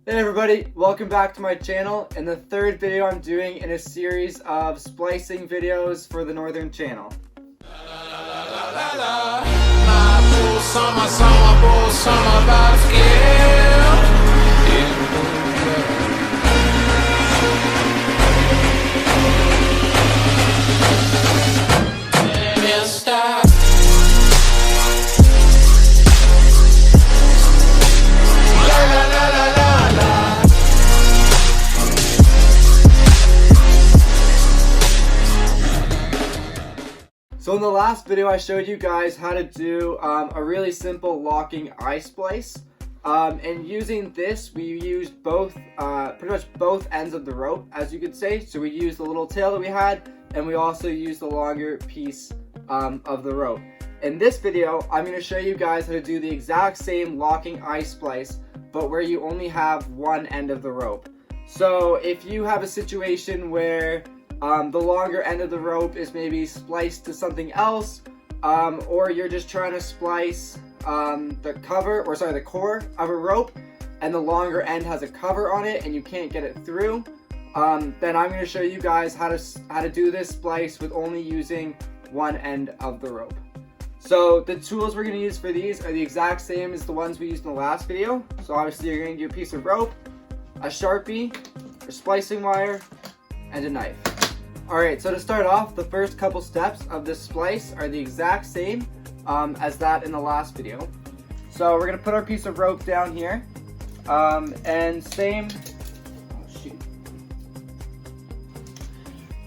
Hey everybody, welcome back to my channel and the third video I'm doing in a series of splicing videos for the Northern channel. So in the last video I showed you guys how to do a really simple locking eye splice, and using this we used both pretty much both ends of the rope, as you could say. So we used the little tail that we had, and we also used the longer piece of the rope. In this video I'm going to show you guys how to do the exact same locking eye splice, but where you only have one end of the rope. So if you have a situation where the longer end of the rope is maybe spliced to something else, or you're just trying to splice the core of a rope, and the longer end has a cover on it and you can't get it through, then I'm going to show you guys how to do this splice with only using one end of the rope. So the tools we're going to use for these are the exact same as the ones we used in the last video. So obviously you're going to need a piece of rope, a Sharpie, a splicing wire, and a knife. Alright, so to start off, the first couple steps of this splice are the exact same as that in the last video. So we're going to put our piece of rope down here, and same,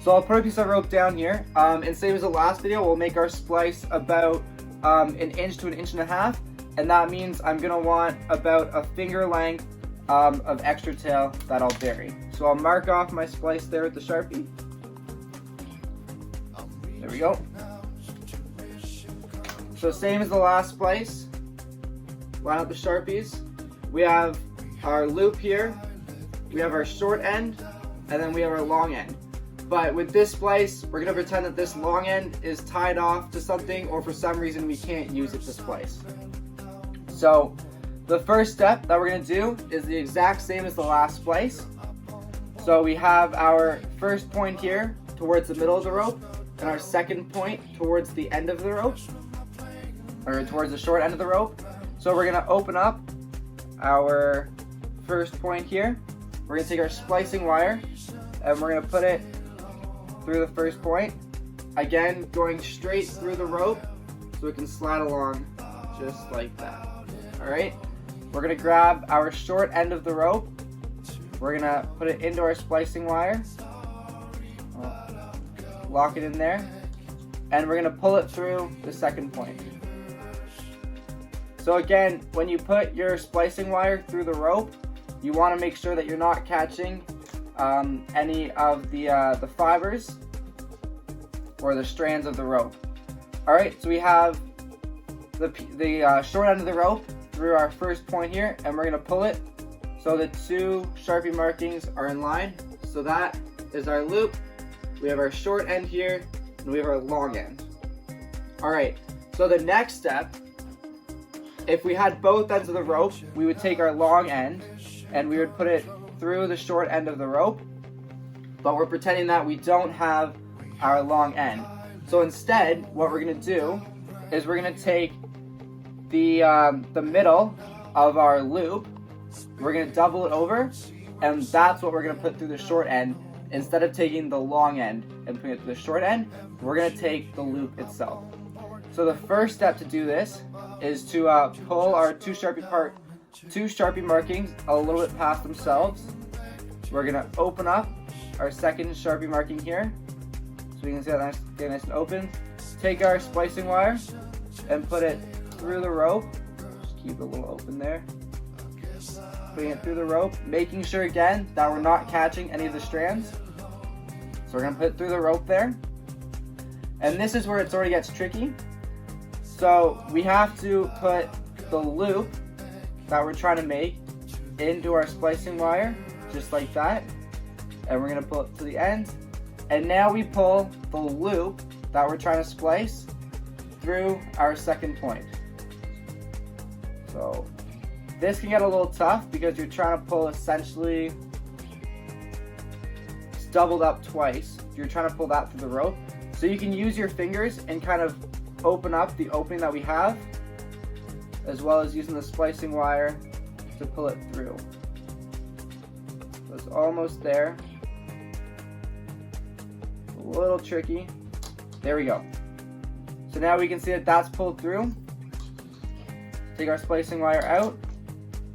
So I'll put a piece of rope down here, and same as the last video, we'll make our splice about an inch to an inch and a half, and that means I'm going to want about a finger length of extra tail that I'll vary. So I'll mark off my splice there with the Sharpie. There we go. So same as the last splice, line up the Sharpies. We have our loop here, we have our short end, and then we have our long end. But with this splice, we're going to pretend that this long end is tied off to something, or for some reason we can't use it to splice. So the first step that we're going to do is the exact same as the last splice. So we have our first point here towards the middle of the rope, and our second point towards the end of the rope, or towards the short end of the rope. So we're going to open up our first point here. We're going to take our splicing wire and we're going to put it through the first point, again going straight through the rope so it can slide along just like that. Alright, we're going to grab our short end of the rope, we're going to put it into our splicing wire, lock it in there, and we're going to pull it through the second point. So again, when you put your splicing wire through the rope, you want to make sure that you're not catching any of the fibers or the strands of the rope. Alright, so we have the short end of the rope through our first point here, and we're going to pull it so the two Sharpie markings are in line. So that is our loop. We have our short end here, and we have our long end. Alright, so the next step, if we had both ends of the rope, we would take our long end and we would put it through the short end of the rope, but we're pretending that we don't have our long end. So instead, what we're going to do is we're going to take the middle of our loop, we're going to double it over, and that's what we're going to put through the short end. Instead of taking the long end and putting it to the short end, we're going to take the loop itself. So the first step to do this is to pull our two Sharpie markings a little bit past themselves. We're going to open up our second Sharpie marking here, so we can see that get nice and open. Take our splicing wire and put it through the rope. Just keep it a little open there. Putting it through the rope, making sure again that we're not catching any of the strands. So we're going to put it through the rope there. And this is where it sort of gets tricky. So we have to put the loop that we're trying to make into our splicing wire, just like that. And we're going to pull it to the end. And now we pull the loop that we're trying to splice through our second point. So this can get a little tough because you're trying to pull essentially, it's doubled up twice. You're trying to pull that through the rope. So you can use your fingers and kind of open up the opening that we have, as well as using the splicing wire to pull it through. So it's almost there. A little tricky. There we go. So now we can see that that's pulled through. Take our splicing wire out,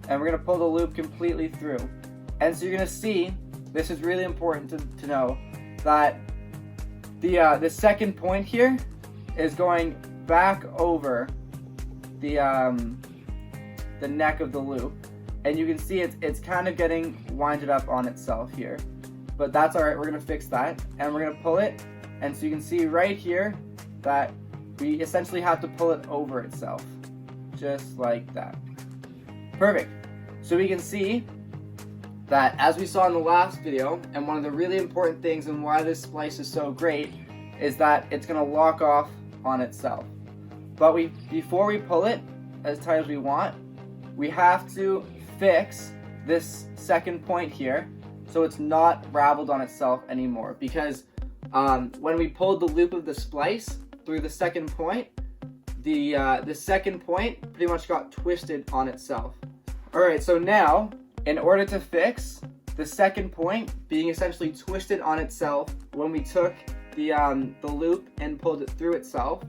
and we're going to pull the loop completely through. And so you're going to see, this is really important to know, that the second point here is going back over the neck of the loop, and you can see it's kind of getting winded up on itself here, but that's all right. We're going to fix that, and we're going to pull it, and so you can see right here that we essentially have to pull it over itself, just like that. Perfect. So we can see that, as we saw in the last video, and one of the really important things and why this splice is so great is that it's going to lock off on itself. But before we pull it as tight as we want, we have to fix this second point here so it's not raveled on itself anymore, because when we pulled the loop of the splice through the second point, the second point pretty much got twisted on itself. Alright, so now, in order to fix the second point being essentially twisted on itself when we took the loop and pulled it through itself,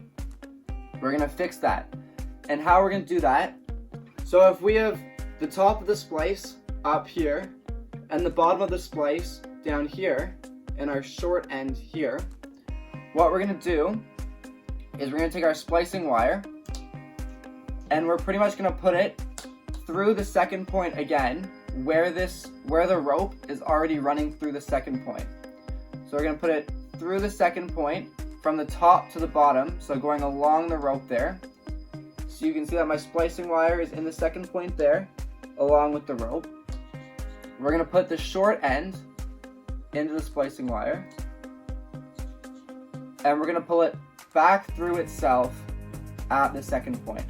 we're going to fix that. And how we're going to do that, so if we have the top of the splice up here and the bottom of the splice down here and our short end here, what we're going to do is we're going to take our splicing wire and we're pretty much going to put it through the second point again, where the rope is already running through the second point. So we're going to put it through the second point from the top to the bottom, so going along the rope there. So you can see that my splicing wire is in the second point there, along with the rope. We're going to put the short end into the splicing wire, and we're going to pull it back through itself at the second point.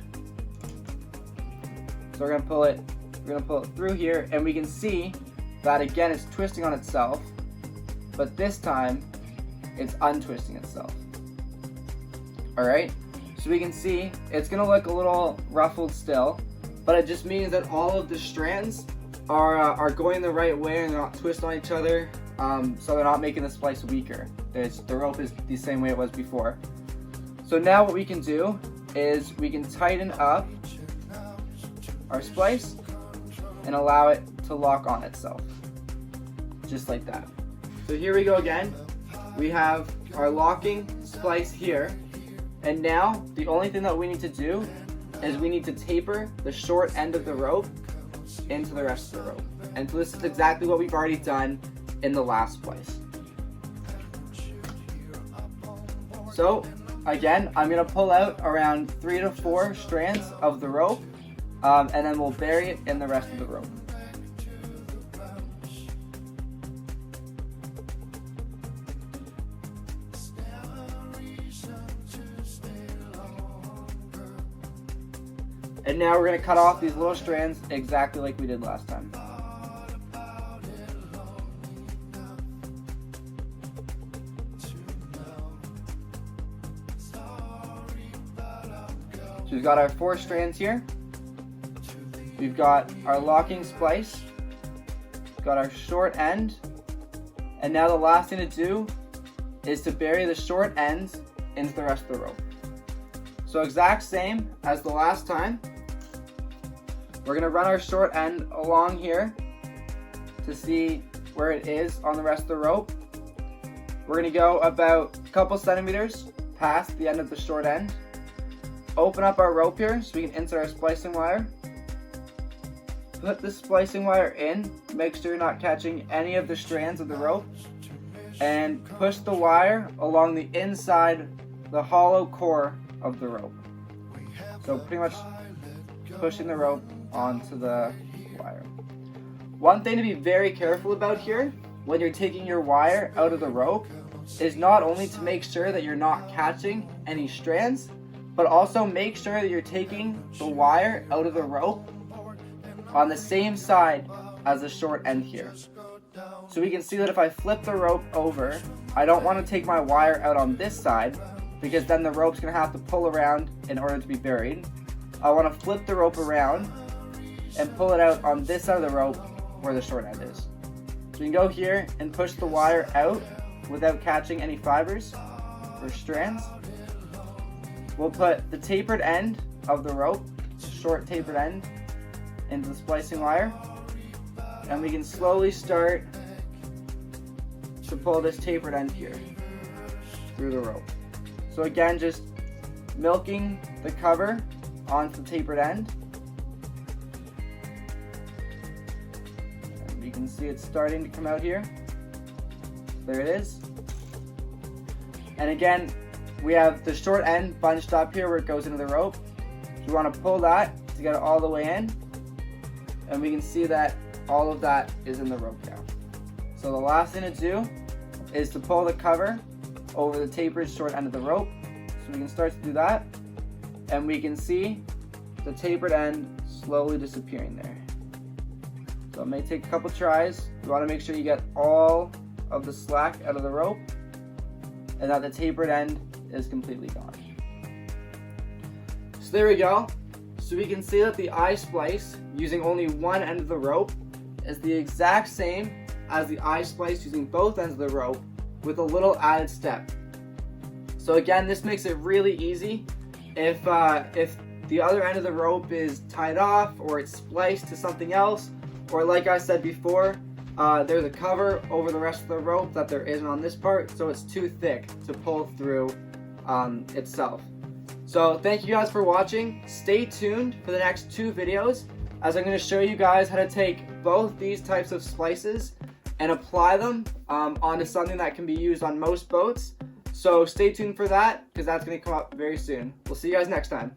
So we're going to pull it through here, and we can see that again it's twisting on itself, but this time it's untwisting itself. Alright, so we can see it's going to look a little ruffled still, but it just means that all of the strands are going the right way and they're not twisting on each other, so they're not making the splice weaker. The rope is the same way it was before. So now what we can do is we can tighten up our splice and allow it to lock on itself, just like that. So here we go again. We have our locking splice here, and now the only thing that we need to do is we need to taper the short end of the rope into the rest of the rope. And so this is exactly what we've already done in the last splice. So again, I'm going to pull out around 3 to 4 strands of the rope, and then we'll bury it in the rest of the rope. And now we're going to cut off these little strands exactly like we did last time. So we've got our 4 strands here. We've got our locking splice. We've got our short end. And now the last thing to do is to bury the short ends into the rest of the rope. So exact same as the last time. We're going to run our short end along here to see where it is on the rest of the rope. We're going to go about a couple centimeters past the end of the short end. Open up our rope here so we can insert our splicing wire. Put the splicing wire in, make sure you're not catching any of the strands of the rope, and push the wire along the inside, the hollow core of the rope. So pretty much pushing the rope onto the wire. One thing to be very careful about here when you're taking your wire out of the rope is not only to make sure that you're not catching any strands, but also make sure that you're taking the wire out of the rope on the same side as the short end here. So we can see that if I flip the rope over, I don't want to take my wire out on this side because then the rope's going to have to pull around in order to be buried. I want to flip the rope around and pull it out on this side of the rope where the short end is. So you can go here and push the wire out without catching any fibers or strands. We'll put the tapered end of the rope, short tapered end, into the splicing wire, and we can slowly start to pull this tapered end here through the rope. So again, just milking the cover onto the tapered end. And you can see it's starting to come out here. There it is. And again, we have the short end bunched up here where it goes into the rope. You want to pull that to get it all the way in. And we can see that all of that is in the rope now. So the last thing to do is to pull the cover over the tapered short end of the rope. So we can start to do that. And we can see the tapered end slowly disappearing there. So it may take a couple tries. You want to make sure you get all of the slack out of the rope and that the tapered end is completely gone. So there we go. So we can see that the eye splice using only one end of the rope is the exact same as the eye splice using both ends of the rope with a little added step. So again, this makes it really easy. If the other end of the rope is tied off or it's spliced to something else, or like I said before, there's a cover over the rest of the rope that there isn't on this part, so it's too thick to pull through itself. So thank you guys for watching. Stay tuned for the next 2 videos as I'm going to show you guys how to take both these types of splices and apply them onto something that can be used on most boats. So stay tuned for that because that's going to come up very soon. We'll see you guys next time.